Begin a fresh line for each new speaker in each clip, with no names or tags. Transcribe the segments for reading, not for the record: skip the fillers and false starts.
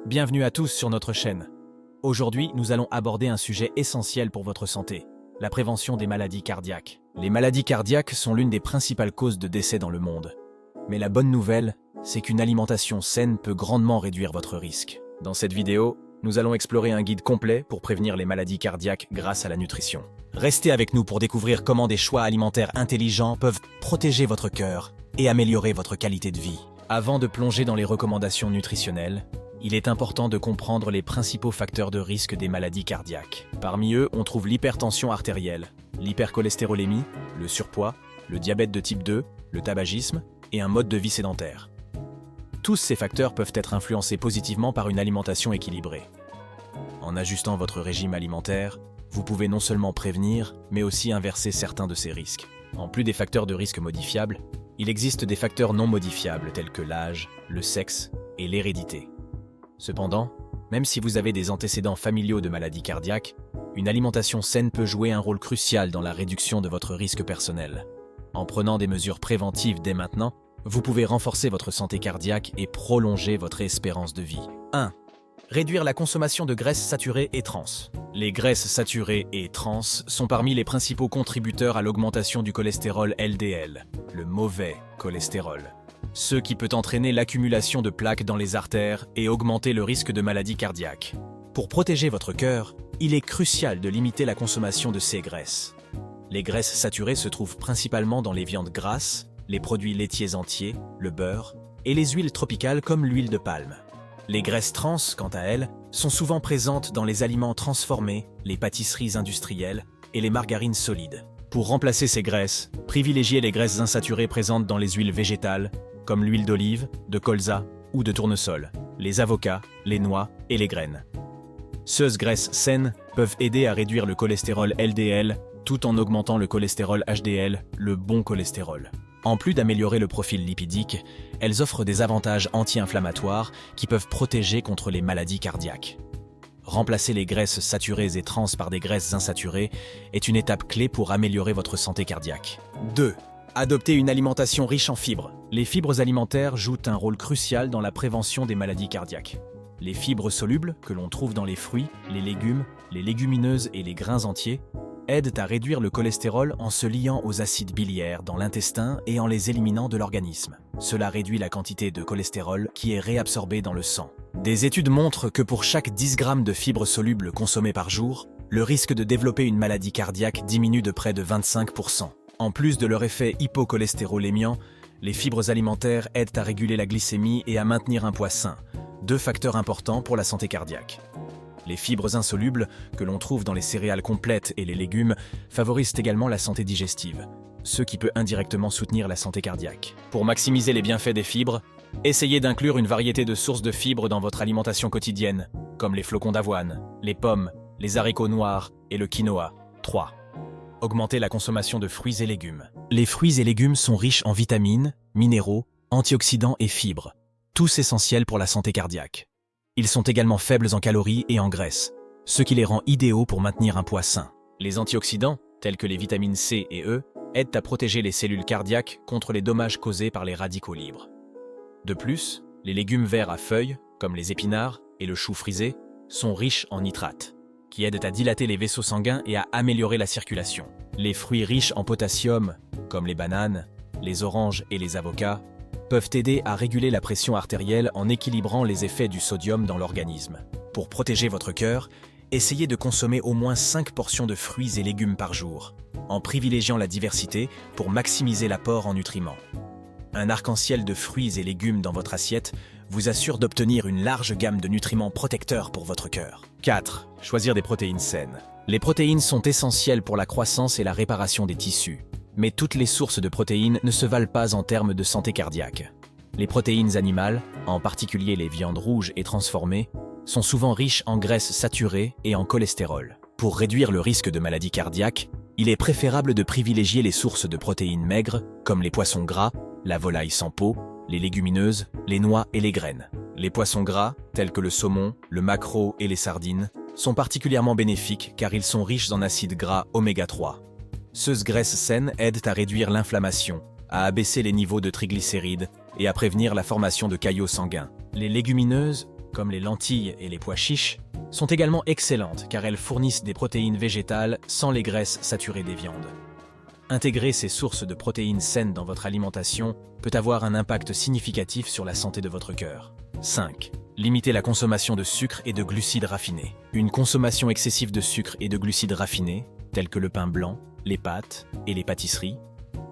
Bienvenue à tous sur notre chaîne. Aujourd'hui, nous allons aborder un sujet essentiel pour votre santé, la prévention des maladies cardiaques. Les maladies cardiaques sont l'une des principales causes de décès dans le monde. Mais la bonne nouvelle, c'est qu'une alimentation saine peut grandement réduire votre risque. Dans cette vidéo, nous allons explorer un guide complet pour prévenir les maladies cardiaques grâce à la nutrition. Restez avec nous pour découvrir comment des choix alimentaires intelligents peuvent protéger votre cœur et améliorer votre qualité de vie. Avant de plonger dans les recommandations nutritionnelles, il est important de comprendre les principaux facteurs de risque des maladies cardiaques. Parmi eux, on trouve l'hypertension artérielle, l'hypercholestérolémie, le surpoids, le diabète de type 2, le tabagisme et un mode de vie sédentaire. Tous ces facteurs peuvent être influencés positivement par une alimentation équilibrée. En ajustant votre régime alimentaire, vous pouvez non seulement prévenir, mais aussi inverser certains de ces risques. En plus des facteurs de risque modifiables, il existe des facteurs non modifiables tels que l'âge, le sexe et l'hérédité. Cependant, même si vous avez des antécédents familiaux de maladies cardiaques, une alimentation saine peut jouer un rôle crucial dans la réduction de votre risque personnel. En prenant des mesures préventives dès maintenant, vous pouvez renforcer votre santé cardiaque et prolonger votre espérance de vie. 1. Réduire la consommation de graisses saturées et trans. Les graisses saturées et trans sont parmi les principaux contributeurs à l'augmentation du cholestérol LDL, le mauvais cholestérol. Ce qui peut entraîner l'accumulation de plaques dans les artères et augmenter le risque de maladies cardiaques. Pour protéger votre cœur, il est crucial de limiter la consommation de ces graisses. Les graisses saturées se trouvent principalement dans les viandes grasses, les produits laitiers entiers, le beurre et les huiles tropicales comme l'huile de palme. Les graisses trans, quant à elles, sont souvent présentes dans les aliments transformés, les pâtisseries industrielles et les margarines solides. Pour remplacer ces graisses, privilégiez les graisses insaturées présentes dans les huiles végétales, comme l'huile d'olive, de colza ou de tournesol, les avocats, les noix et les graines. Ces graisses saines peuvent aider à réduire le cholestérol LDL tout en augmentant le cholestérol HDL, le bon cholestérol. En plus d'améliorer le profil lipidique, elles offrent des avantages anti-inflammatoires qui peuvent protéger contre les maladies cardiaques. Remplacer les graisses saturées et trans par des graisses insaturées est une étape clé pour améliorer votre santé cardiaque. 2. Adopter une alimentation riche en fibres. Les fibres alimentaires jouent un rôle crucial dans la prévention des maladies cardiaques. Les fibres solubles, que l'on trouve dans les fruits, les légumes, les légumineuses et les grains entiers, aident à réduire le cholestérol en se liant aux acides biliaires dans l'intestin et en les éliminant de l'organisme. Cela réduit la quantité de cholestérol qui est réabsorbée dans le sang. Des études montrent que pour chaque 10 grammes de fibres solubles consommées par jour, le risque de développer une maladie cardiaque diminue de près de 25%. En plus de leur effet hypocholestérolémiant, les fibres alimentaires aident à réguler la glycémie et à maintenir un poids sain, deux facteurs importants pour la santé cardiaque. Les fibres insolubles, que l'on trouve dans les céréales complètes et les légumes, favorisent également la santé digestive, ce qui peut indirectement soutenir la santé cardiaque. Pour maximiser les bienfaits des fibres, essayez d'inclure une variété de sources de fibres dans votre alimentation quotidienne, comme les flocons d'avoine, les pommes, les haricots noirs et le quinoa. 3. Augmenter la consommation de fruits et légumes. Les fruits et légumes sont riches en vitamines, minéraux, antioxydants et fibres, tous essentiels pour la santé cardiaque. Ils sont également faibles en calories et en graisses, ce qui les rend idéaux pour maintenir un poids sain. Les antioxydants, tels que les vitamines C et E, aident à protéger les cellules cardiaques contre les dommages causés par les radicaux libres. De plus, les légumes verts à feuilles, comme les épinards et le chou frisé, sont riches en nitrates, qui aident à dilater les vaisseaux sanguins et à améliorer la circulation. Les fruits riches en potassium, comme les bananes, les oranges et les avocats, peuvent aider à réguler la pression artérielle en équilibrant les effets du sodium dans l'organisme. Pour protéger votre cœur, essayez de consommer au moins 5 portions de fruits et légumes par jour, en privilégiant la diversité pour maximiser l'apport en nutriments. Un arc-en-ciel de fruits et légumes dans votre assiette vous assure d'obtenir une large gamme de nutriments protecteurs pour votre cœur. 4. Choisir des protéines saines. Les protéines sont essentielles pour la croissance et la réparation des tissus. Mais toutes les sources de protéines ne se valent pas en termes de santé cardiaque. Les protéines animales, en particulier les viandes rouges et transformées, sont souvent riches en graisses saturées et en cholestérol. Pour réduire le risque de maladie cardiaque, il est préférable de privilégier les sources de protéines maigres, comme les poissons gras, la volaille sans peau, les légumineuses, les noix et les graines. Les poissons gras, tels que le saumon, le maquereau et les sardines, sont particulièrement bénéfiques car ils sont riches en acides gras oméga 3. Ces graisses saines aident à réduire l'inflammation, à abaisser les niveaux de triglycérides et à prévenir la formation de caillots sanguins. Les légumineuses, comme les lentilles et les pois chiches, sont également excellentes car elles fournissent des protéines végétales sans les graisses saturées des viandes. Intégrer ces sources de protéines saines dans votre alimentation peut avoir un impact significatif sur la santé de votre cœur. 5. Limitez la consommation de sucre et de glucides raffinés. Une consommation excessive de sucre et de glucides raffinés, tels que le pain blanc, les pâtes et les pâtisseries,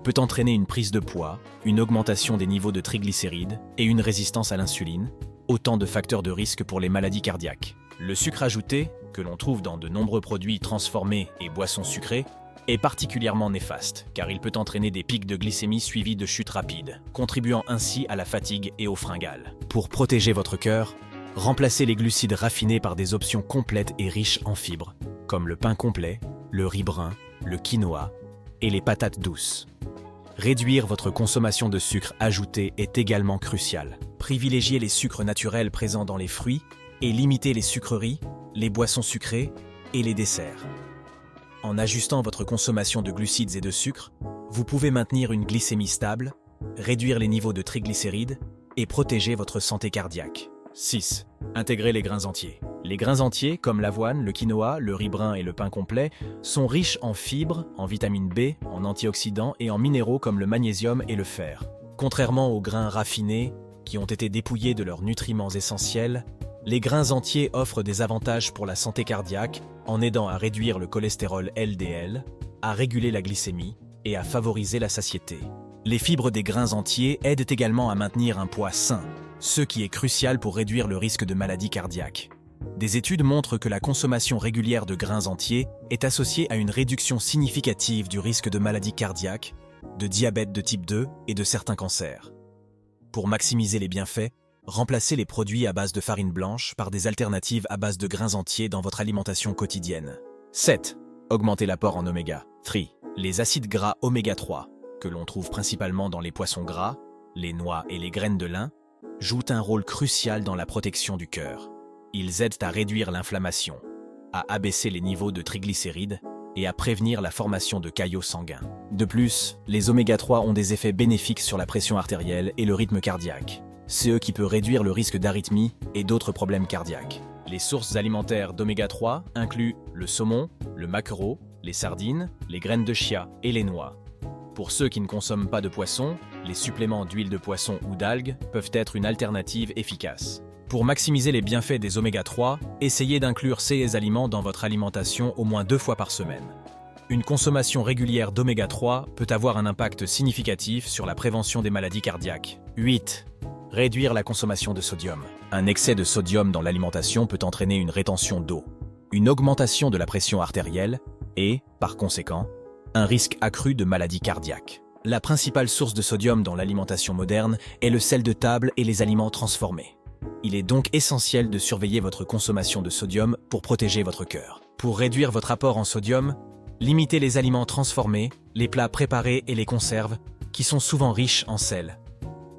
peut entraîner une prise de poids, une augmentation des niveaux de triglycérides et une résistance à l'insuline, autant de facteurs de risque pour les maladies cardiaques. Le sucre ajouté, que l'on trouve dans de nombreux produits transformés et boissons sucrées, est particulièrement néfaste, car il peut entraîner des pics de glycémie suivis de chutes rapides, contribuant ainsi à la fatigue et aux fringales. Pour protéger votre cœur, remplacez les glucides raffinés par des options complètes et riches en fibres, comme le pain complet, le riz brun, le quinoa et les patates douces. Réduire votre consommation de sucre ajouté est également crucial. Privilégiez les sucres naturels présents dans les fruits et limitez les sucreries, les boissons sucrées et les desserts. En ajustant votre consommation de glucides et de sucre, vous pouvez maintenir une glycémie stable, réduire les niveaux de triglycérides et protéger votre santé cardiaque. 6. Intégrez les grains entiers. Les grains entiers, comme l'avoine, le quinoa, le riz brun et le pain complet, sont riches en fibres, en vitamine B, en antioxydants et en minéraux comme le magnésium et le fer. Contrairement aux grains raffinés, qui ont été dépouillés de leurs nutriments essentiels, les grains entiers offrent des avantages pour la santé cardiaque en aidant à réduire le cholestérol LDL, à réguler la glycémie et à favoriser la satiété. Les fibres des grains entiers aident également à maintenir un poids sain, ce qui est crucial pour réduire le risque de maladies cardiaques. Des études montrent que la consommation régulière de grains entiers est associée à une réduction significative du risque de maladies cardiaques, de diabète de type 2 et de certains cancers. Pour maximiser les bienfaits, remplacez les produits à base de farine blanche par des alternatives à base de grains entiers dans votre alimentation quotidienne. 7. Augmentez l'apport en oméga 3. Les acides gras oméga 3, que l'on trouve principalement dans les poissons gras, les noix et les graines de lin, jouent un rôle crucial dans la protection du cœur. Ils aident à réduire l'inflammation, à abaisser les niveaux de triglycérides et à prévenir la formation de caillots sanguins. De plus, les oméga 3 ont des effets bénéfiques sur la pression artérielle et le rythme cardiaque, ce qui peut réduire le risque d'arythmie et d'autres problèmes cardiaques. Les sources alimentaires d'oméga 3 incluent le saumon, le maquereau, les sardines, les graines de chia et les noix. Pour ceux qui ne consomment pas de poisson, les suppléments d'huile de poisson ou d'algues peuvent être une alternative efficace. Pour maximiser les bienfaits des oméga 3, essayez d'inclure ces aliments dans votre alimentation au moins 2 fois par semaine. Une consommation régulière d'oméga 3 peut avoir un impact significatif sur la prévention des maladies cardiaques. 8. Réduire la consommation de sodium. Un excès de sodium dans l'alimentation peut entraîner une rétention d'eau, une augmentation de la pression artérielle et, par conséquent, un risque accru de maladies cardiaques. La principale source de sodium dans l'alimentation moderne est le sel de table et les aliments transformés. Il est donc essentiel de surveiller votre consommation de sodium pour protéger votre cœur. Pour réduire votre apport en sodium, limitez les aliments transformés, les plats préparés et les conserves, qui sont souvent riches en sel.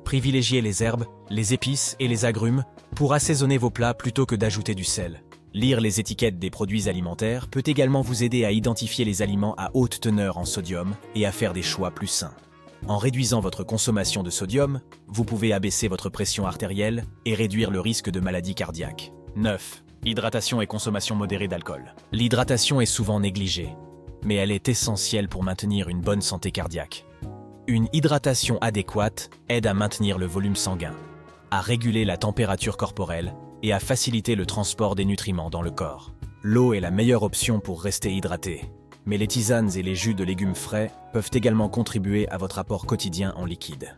Privilégiez les herbes, les épices et les agrumes pour assaisonner vos plats plutôt que d'ajouter du sel. Lire les étiquettes des produits alimentaires peut également vous aider à identifier les aliments à haute teneur en sodium et à faire des choix plus sains. En réduisant votre consommation de sodium, vous pouvez abaisser votre pression artérielle et réduire le risque de maladies cardiaques. 9. Hydratation et consommation modérée d'alcool. L'hydratation est souvent négligée, mais elle est essentielle pour maintenir une bonne santé cardiaque. Une hydratation adéquate aide à maintenir le volume sanguin, à réguler la température corporelle et à faciliter le transport des nutriments dans le corps. L'eau est la meilleure option pour rester hydraté, mais les tisanes et les jus de légumes frais peuvent également contribuer à votre apport quotidien en liquide.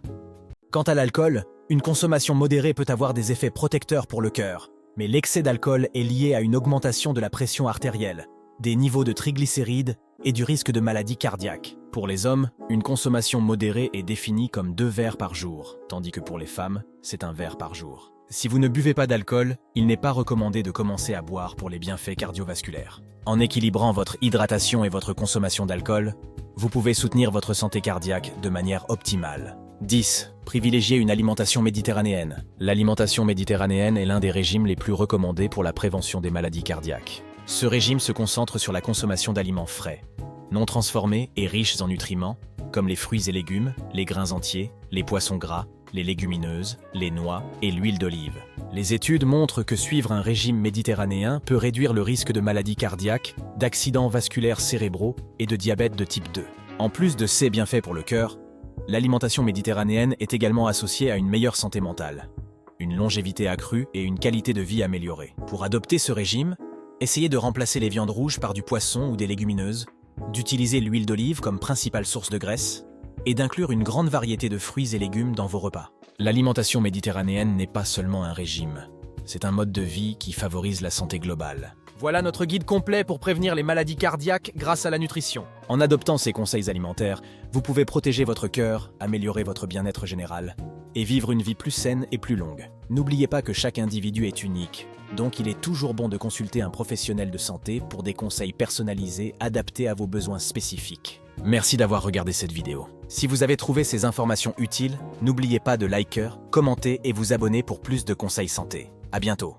Quant à l'alcool, une consommation modérée peut avoir des effets protecteurs pour le cœur, mais l'excès d'alcool est lié à une augmentation de la pression artérielle, des niveaux de triglycérides et du risque de maladie cardiaque. Pour les hommes, une consommation modérée est définie comme 2 verres par jour, tandis que pour les femmes, c'est 1 verre par jour. Si vous ne buvez pas d'alcool, il n'est pas recommandé de commencer à boire pour les bienfaits cardiovasculaires. En équilibrant votre hydratation et votre consommation d'alcool, vous pouvez soutenir votre santé cardiaque de manière optimale. 10. Privilégiez une alimentation méditerranéenne. L'alimentation méditerranéenne est l'un des régimes les plus recommandés pour la prévention des maladies cardiaques. Ce régime se concentre sur la consommation d'aliments frais, non transformés et riches en nutriments, comme les fruits et légumes, les grains entiers, les poissons gras les légumineuses, les noix et l'huile d'olive. Les études montrent que suivre un régime méditerranéen peut réduire le risque de maladies cardiaques, d'accidents vasculaires cérébraux et de diabète de type 2. En plus de ces bienfaits pour le cœur, l'alimentation méditerranéenne est également associée à une meilleure santé mentale, une longévité accrue et une qualité de vie améliorée. Pour adopter ce régime, essayez de remplacer les viandes rouges par du poisson ou des légumineuses, d'utiliser l'huile d'olive comme principale source de graisse, et d'inclure une grande variété de fruits et légumes dans vos repas. L'alimentation méditerranéenne n'est pas seulement un régime, c'est un mode de vie qui favorise la santé globale. Voilà notre guide complet pour prévenir les maladies cardiaques grâce à la nutrition. En adoptant ces conseils alimentaires, vous pouvez protéger votre cœur, améliorer votre bien-être général et vivre une vie plus saine et plus longue. N'oubliez pas que chaque individu est unique, donc il est toujours bon de consulter un professionnel de santé pour des conseils personnalisés adaptés à vos besoins spécifiques. Merci d'avoir regardé cette vidéo. Si vous avez trouvé ces informations utiles, n'oubliez pas de liker, commenter et vous abonner pour plus de conseils santé. À bientôt.